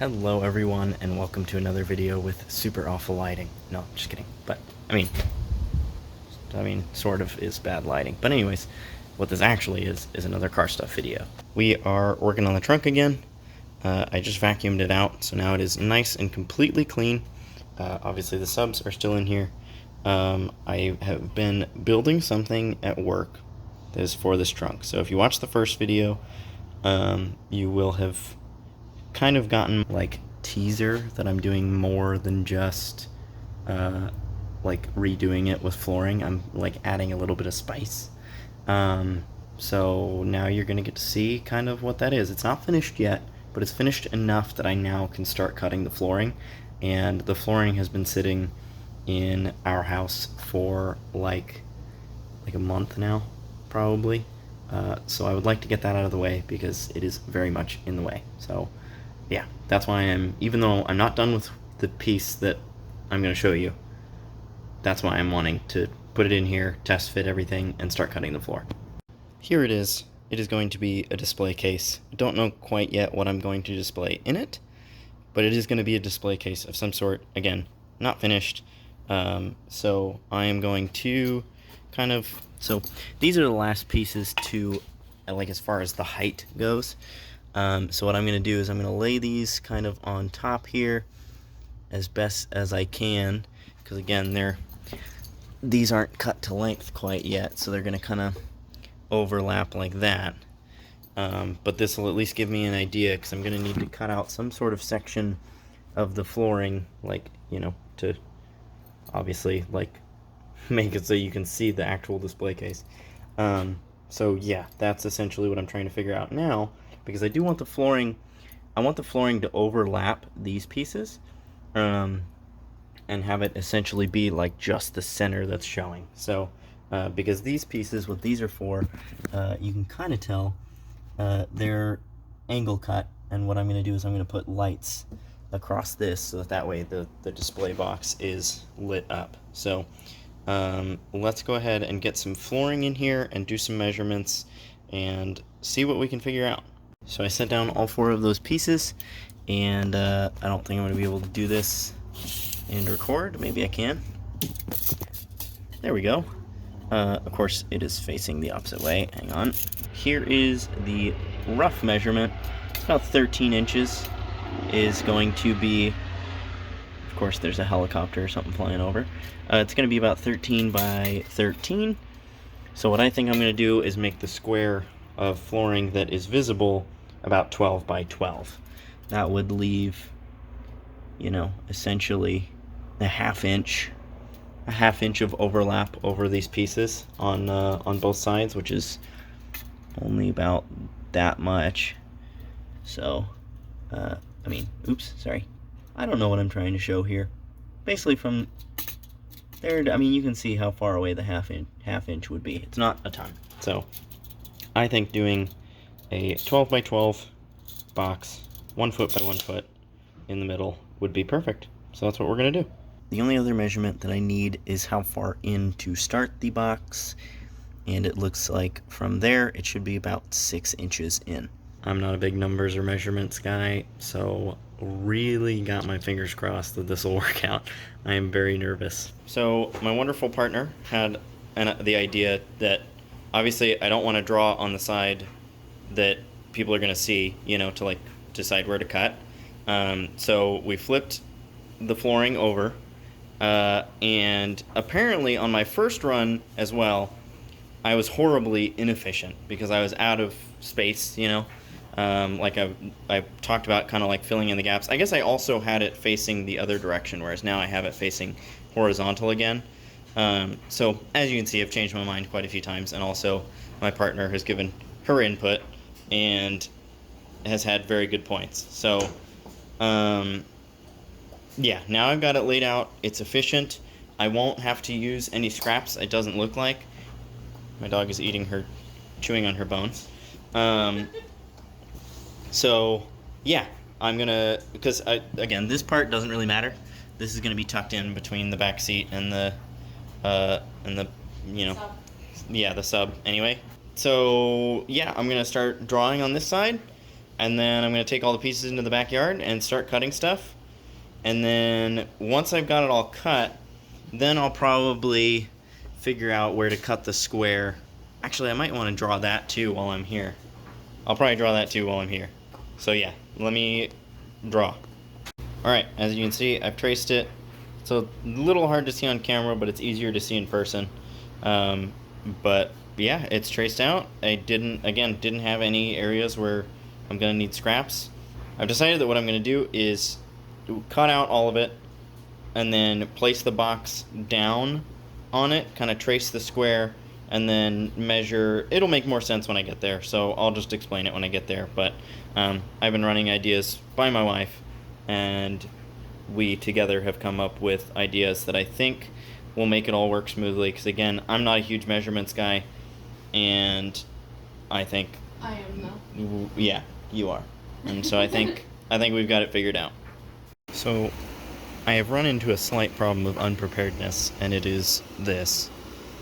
Hello everyone, and welcome to another video with super awful lighting. No, just kidding. But, sort of is bad lighting. But anyways, what this actually is another car stuff video. We are working on the trunk again. I just vacuumed it out, so now it is nice and completely clean. Obviously the subs are still in here. I have been building something at work that is for this trunk. So if you watch the first video, you will have kind of gotten like teaser that I'm doing more than just like redoing it with flooring. I'm like adding a little bit of spice. So now you're gonna get to see kind of what that is. It's not finished yet, but it's finished enough that I now can start cutting the flooring. And the flooring has been sitting in our house for like a month now, probably. So I would like to get that out of the way because it is very much in the way. So yeah, that's why even though I'm not done with the piece that I'm going to show you, that's why I'm wanting to put it in here, test fit everything, and start cutting the floor. Here it is. It is going to be a display case. I don't know quite yet what I'm going to display in it, but it is going to be a display case of some sort. Again, not finished. So I am going to so these are the last pieces to, like, as far as the height goes. So what I'm going to do is I'm going to lay these kind of on top here as best as I can, because again, these aren't cut to length quite yet, so they're going to kind of overlap like that. But this will at least give me an idea, because I'm going to need to cut out some sort of section of the flooring, like, to obviously, like, make it so you can see the actual display case. So yeah, that's essentially what I'm trying to figure out now, because I do want the flooring, to overlap these pieces, and have it essentially be like just the center that's showing. So, because these pieces, what these are for, you can kind of tell, they're angle cut, and what I'm going to do is I'm going to put lights across this, so that way the display box is lit up. So, let's go ahead and get some flooring in here and do some measurements and see what we can figure out. So I set down all 4 of those pieces, and I don't think I'm going to be able to do this and record. Maybe I can. There we go. Of course, it is facing the opposite way. Hang on. Here is the rough measurement. It's about 13 inches is going to be, of course, there's a helicopter or something flying over. It's going to be about 13 by 13. So what I think I'm going to do is make the square of flooring that is visible about 12 by 12. That would leave, essentially a half inch of overlap over these pieces on both sides, which is only about that much. So, oops, sorry. I don't know what I'm trying to show here. Basically from there, you can see how far away the half inch would be. It's not a ton. So I think doing a 12 by 12 box, 1 foot by 1 foot in the middle would be perfect. So that's what we're going to do. The only other measurement that I need is how far in to start the box, and it looks like from there it should be about 6 inches in. I'm not a big numbers or measurements guy, so really got my fingers crossed that this will work out. I am very nervous. So my wonderful partner had the idea that obviously I don't want to draw on the side that people are going to see, to like decide where to cut. So we flipped the flooring over, and apparently on my first run as well, I was horribly inefficient because I was out of space, like I talked about, kind of like filling in the gaps. I guess I also had it facing the other direction, whereas now I have it facing horizontal again. So as you can see, I've changed my mind quite a few times, and also my partner has given her input and has had very good points. So yeah, now I've got it laid out. It's efficient. I won't have to use any scraps, it doesn't look like. My dog is chewing on her bones. So yeah, I'm gonna, because again, this part doesn't really matter. This is gonna be tucked in between the back seat and the sub. Yeah, the sub anyway. So yeah, I'm gonna start drawing on this side. And then I'm going to take all the pieces into the backyard and start cutting stuff. And then once I've got it all cut, then I'll probably figure out where to cut the square. Actually, I might want to draw that too while I'm here. I'll probably draw that too while I'm here. So yeah, let me draw. Alright, as you can see, I've traced it. It's a little hard to see on camera, but it's easier to see in person. But yeah, it's traced out. I didn't have any areas where I'm going to need scraps. I've decided that what I'm going to do is cut out all of it and then place the box down on it, kind of trace the square, and then measure. It'll make more sense when I get there, so I'll just explain it when I get there. But I've been running ideas by my wife, and we together have come up with ideas that I think will make it all work smoothly, because again, I'm not a huge measurements guy, and I think I am though. Yeah, you are. And so I think we've got it figured out. So I have run into a slight problem of unpreparedness, and it is this.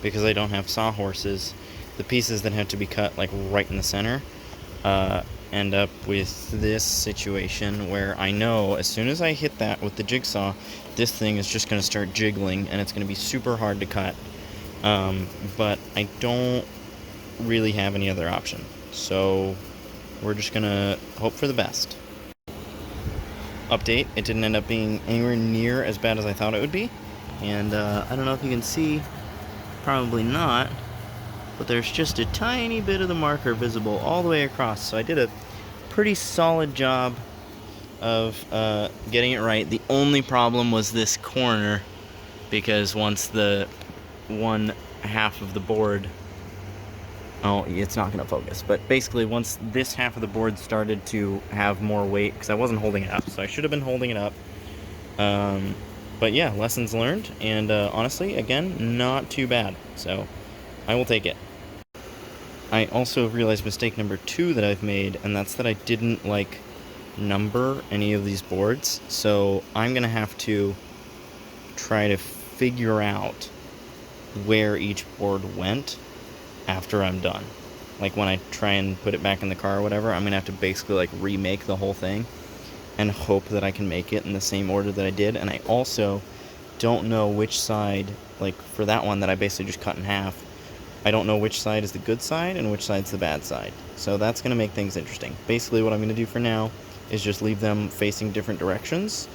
Because I don't have sawhorses, the pieces that have to be cut like right in the center end up with this situation where I know as soon as I hit that with the jigsaw, this thing is just going to start jiggling and it's going to be super hard to cut. But I don't really have any other option. So we're just going to hope for the best. Update, it didn't end up being anywhere near as bad as I thought it would be. And I don't know if you can see, probably not, but there's just a tiny bit of the marker visible all the way across. So I did a pretty solid job of getting it right. The only problem was this corner, because once the one half of the board, oh, it's not going to focus, but basically once this half of the board started to have more weight, because I wasn't holding it up, so I should have been holding it up. But yeah, lessons learned, and honestly, again, not too bad, so I will take it. I also realized mistake number 2 that I've made, and that's that I didn't, number any of these boards, so I'm going to have to try to figure out where each board went after I'm done. Like, when I try and put it back in the car or whatever, I'm going to have to basically, remake the whole thing and hope that I can make it in the same order that I did. And I also don't know which side, for that one that I basically just cut in half, I don't know which side is the good side and which side's the bad side. So that's going to make things interesting. Basically what I'm going to do for now is just leave them facing different directions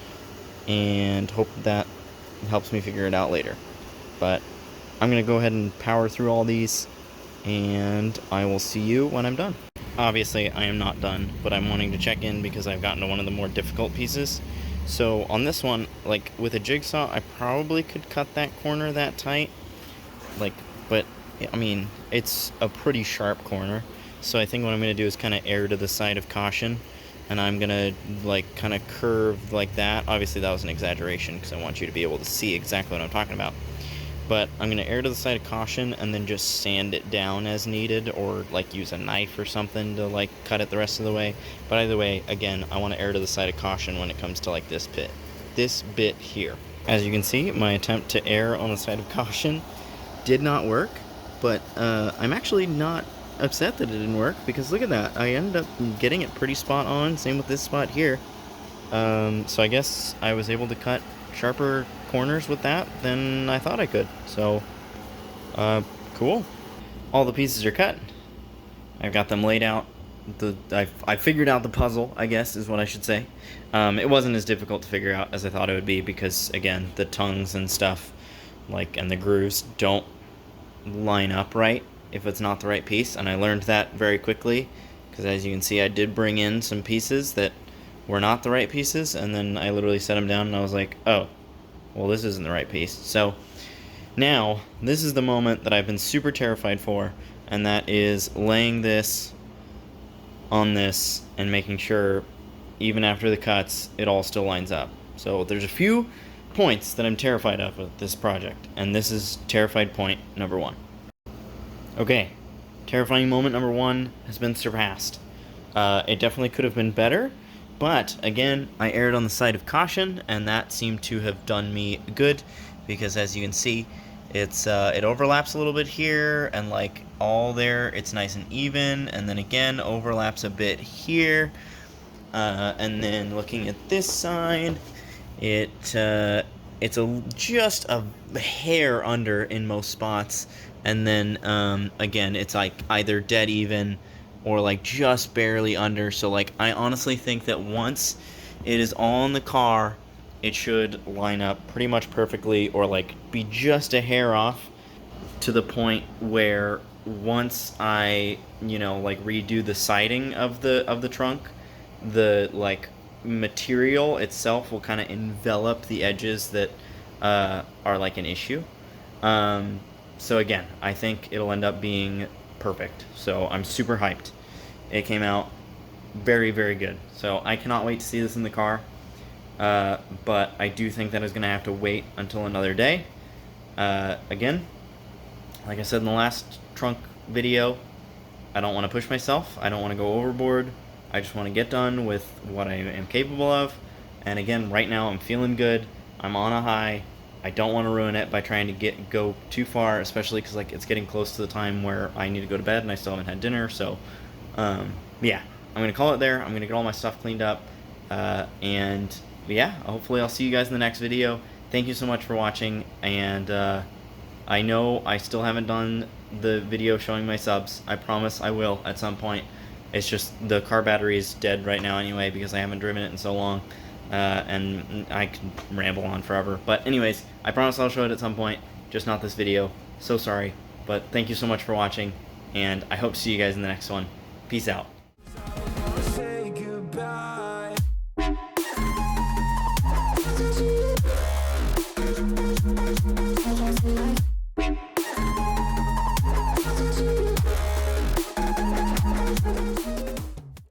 and hope that helps me figure it out later. But I'm going to go ahead and power through all these, and I will see you when I'm done. Obviously, I am not done, but I'm wanting to check in because I've gotten to one of the more difficult pieces. So on this one, with a jigsaw, I probably could cut that corner that tight. But, I mean, it's a pretty sharp corner. So I think what I'm going to do is kind of err to the side of caution. And I'm going to, kind of curve like that. Obviously, that was an exaggeration because I want you to be able to see exactly what I'm talking about. But I'm going to err to the side of caution and then just sand it down as needed, or use a knife or something to cut it the rest of the way. But either way, again, I want to err to the side of caution when it comes to this bit here. As you can see, my attempt to err on the side of caution did not work, but I'm actually not upset that it didn't work, because look at that, I ended up getting it pretty spot on. Same with this spot here. So I guess I was able to cut sharper corners with that than I thought I could. So cool. All the pieces are cut. I've got them laid out. I figured out the puzzle, I guess is what I should say. It wasn't as difficult to figure out as I thought it would be, because again, the tongues and stuff and the grooves don't line up right if it's not the right piece, and I learned that very quickly, because as you can see, I did bring in some pieces that were not the right pieces, and then I literally set them down and I was like, oh, well, this isn't the right piece. So now this is the moment that I've been super terrified for, and that is laying this on this and making sure even after the cuts it all still lines up. So there's a few points that I'm terrified of with this project, and this is terrified point number 1. Okay, terrifying moment number 1 has been surpassed. It definitely could have been better, but again, I erred on the side of caution, and that seemed to have done me good, because as you can see, it overlaps a little bit here, and like all there, it's nice and even, and then again overlaps a bit here, and then looking at this side, it's just a hair under in most spots, and then again it's like either dead even or like just barely under. So like I honestly think that once it is all in the car, it should line up pretty much perfectly, or like be just a hair off, to the point where once I, like redo the siding of the trunk, the like material itself will kind of envelop the edges that are like an issue. So again, I think it'll end up being perfect. So I'm super hyped. It came out very, very good. So I cannot wait to see this in the car. But I do think that is going to have to wait until another day. Again, like I said in the last trunk video, I don't want to push myself. I don't want to go overboard. I just want to get done with what I am capable of. And again, right now I'm feeling good. I'm on a high. I don't want to ruin it by trying to go too far, especially because like it's getting close to the time where I need to go to bed and I still haven't had dinner. So, yeah, I'm gonna call it there. I'm gonna get all my stuff cleaned up, and yeah, hopefully I'll see you guys in the next video. Thank you so much for watching, and I know I still haven't done the video showing my subs. I promise I will at some point. It's just the car battery is dead right now anyway because I haven't driven it in so long, and I can ramble on forever. But anyways, I promise I'll show it at some point, just not this video. So sorry, but thank you so much for watching, and I hope to see you guys in the next one. Peace out.